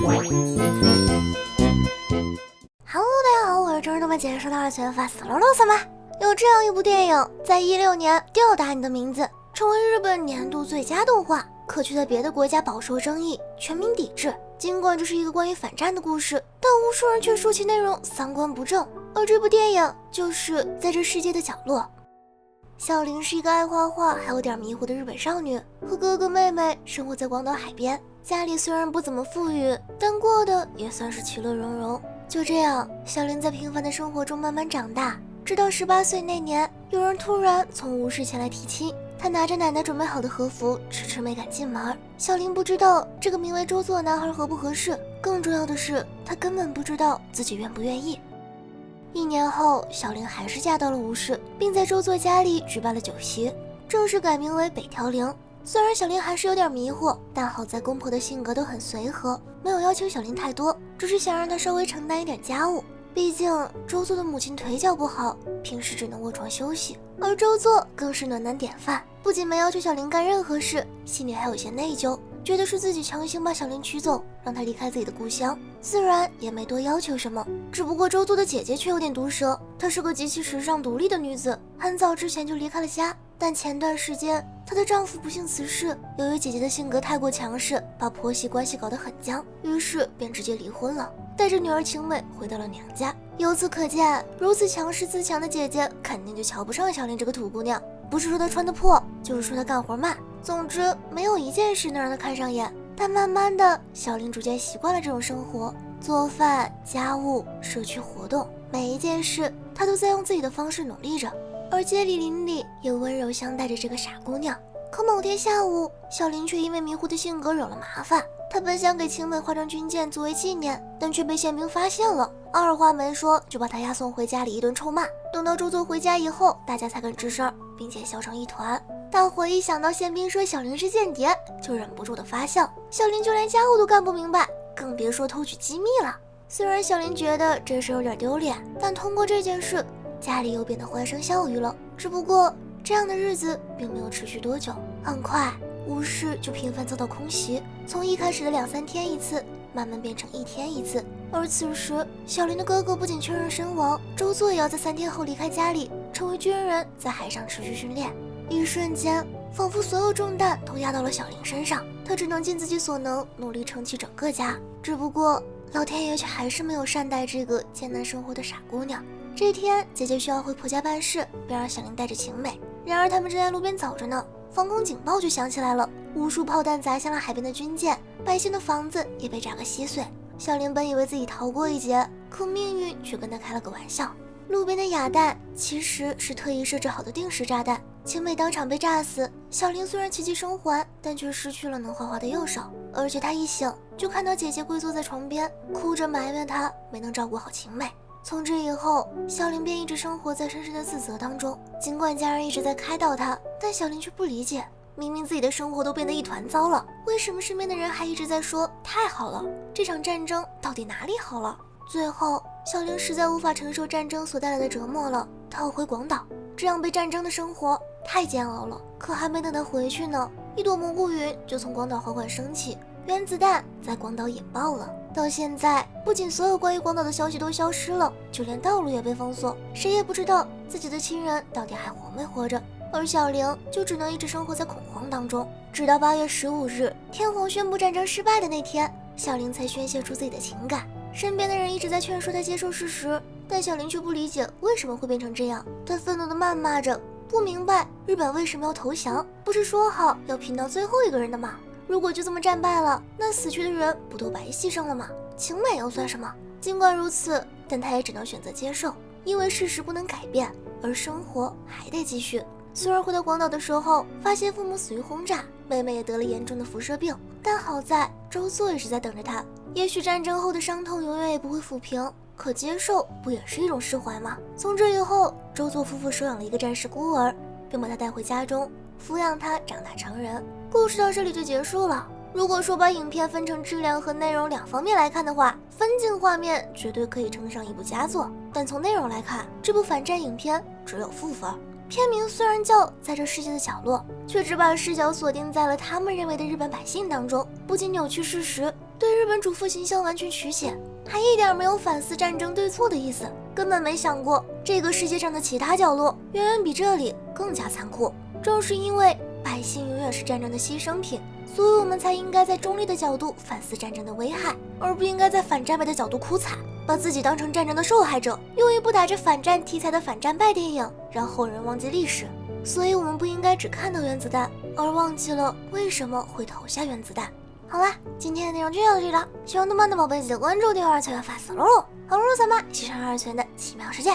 大家好，我是真人动漫解说的二次元发死了啰嗦吗？有这样一部电影，在16年吊打你的名字，成为日本年度最佳动画，可却在别的国家饱受争议，全民抵制。尽管这是一个关于反战的故事，但无数人却说其内容三观不正。而这部电影就是在这世界的角落。小玲是一个爱画画还有点迷糊的日本少女，和哥哥妹妹生活在广岛海边。家里虽然不怎么富裕，但过得也算是其乐融融。就这样，小玲在平凡的生活中慢慢长大，直到18岁那年，有人突然从无事前来提亲。她拿着奶奶准备好的和服，迟迟没敢进门。小玲不知道这个名为周作的男孩合不合适，更重要的是，她根本不知道自己愿不愿意。1年后，小玲还是嫁到了吴氏，并在周作家里举办了酒席，正式改名为北条玲。虽然小玲还是有点迷糊，但好在公婆的性格都很随和，没有要求小玲太多，只是想让她稍微承担一点家务。毕竟周作的母亲腿脚不好，平时只能卧床休息，而周作更是暖男典范，不仅没要求小玲干任何事，心里还有些内疚，觉得是自己强行把小玲娶走，让她离开自己的故乡，自然也没多要求什么。只不过周作的姐姐却有点毒舌，她是个极其时尚独立的女子，很早之前就离开了家，但前段时间她的丈夫不幸辞世，由于姐姐的性格太过强势，把婆媳关系搞得很僵，于是便直接离婚了，带着女儿晴美回到了娘家。由此可见，如此强势自强的姐姐肯定就瞧不上小玲这个土姑娘，不是说她穿得破，就是说她干活慢，总之没有一件事能让她看上眼。但慢慢的，小玲逐渐习惯了这种生活，做饭、家务、社区活动，每一件事她都在用自己的方式努力着，而街里邻里也温柔相待着这个傻姑娘。可某天下午，小玲却因为迷糊的性格惹了麻烦。她本想给晴美画张军舰作为纪念，但却被宪兵发现了，二话没说就把她押送回家里一顿臭骂。等到周作回家以后，大家才敢吱声，并且笑成一团。大伙一想到宪兵说小玲是间谍，就忍不住的发笑。小玲就连家务都干不明白，更别说偷取机密了。虽然小玲觉得这事有点丢脸，但通过这件事，家里又变得欢声笑语了。只不过这样的日子并没有持续多久，很快吴氏就频繁遭到空袭，从一开始的2-3天一次，慢慢变成1天一次。而此时，小玲的哥哥不仅确认身亡，周作也要在3天后离开家里，成为军人，在海上持续训练。一瞬间，仿佛所有重担都压到了小玲身上，她只能尽自己所能，努力撑起整个家。只不过，老天爷却还是没有善待这个艰难生活的傻姑娘。这天，姐姐需要回婆家办事，便让小玲带着晴美。然而他们正在路边走着呢，防空警报就响起来了，无数炮弹砸向了海边的军舰，百姓的房子也被炸个稀碎。小玲本以为自己逃过一劫，可命运却跟她开了个玩笑。路边的哑弹其实是特意设置好的定时炸弹，晴美当场被炸死。小玲虽然奇迹生还，但却失去了能画画的右手，而且她一醒就看到姐姐跪坐在床边，哭着埋怨她没能照顾好晴美。从这以后，小玲便一直生活在深深的自责当中。尽管家人一直在开导她，但小玲却不理解，明明自己的生活都变得一团糟了，为什么身边的人还一直在说太好了？这场战争到底哪里好了？最后，小玲实在无法承受战争所带来的折磨了，她要回广岛。这样被战争的生活太煎熬了。可还没等她回去呢，一朵蘑菇云就从广岛缓缓升起，原子弹在广岛引爆了。到现在，不仅所有关于广岛的消息都消失了，就连道路也被封锁，谁也不知道自己的亲人到底还活没活着。而小玲就只能一直生活在恐慌当中，直到8月15日，天皇宣布战争失败的那天，小玲才宣泄出自己的情感。身边的人一直在劝说她接受事实，但小玲却不理解为什么会变成这样。她愤怒地谩骂着，不明白日本为什么要投降，不是说好要拼到最后一个人的吗？如果就这么战败了，那死去的人不都白牺牲了吗？晴美又算什么？尽管如此，但她也只能选择接受，因为事实不能改变，而生活还得继续。虽然回到广岛的时候，发现父母死于轰炸，妹妹也得了严重的辐射病，但好在周作一直在等着她。也许战争后的伤痛永远也不会抚平，可接受不也是一种释怀吗？从这以后，周作夫妇收养了一个战时孤儿，并把他带回家中，抚养他长大成人。故事到这里就结束了。如果说把影片分成质量和内容2方面来看的话，分镜画面绝对可以称得上一部佳作，但从内容来看，这部反战影片只有负分。片名虽然叫《在这世界的角落》，却只把视角锁定在了他们认为的日本百姓当中，不仅扭曲事实，对日本主妇形象完全取写，还一点没有反思战争对错的意思，根本没想过这个世界上的其他角落远远比这里更加残酷。正是因为百姓永远是战争的牺牲品，所以我们才应该在中立的角度反思战争的危害，而不应该在反战败的角度哭惨，把自己当成战争的受害者，用一部打着反战题材的反战败电影让后人忘记历史。所以我们不应该只看到原子弹，而忘记了为什么会投下原子弹。好啦，今天的内容就到这里了，希望动漫的宝贝记得关注订阅二次元发死露露，好露露咱们一起上二次元的奇妙世界。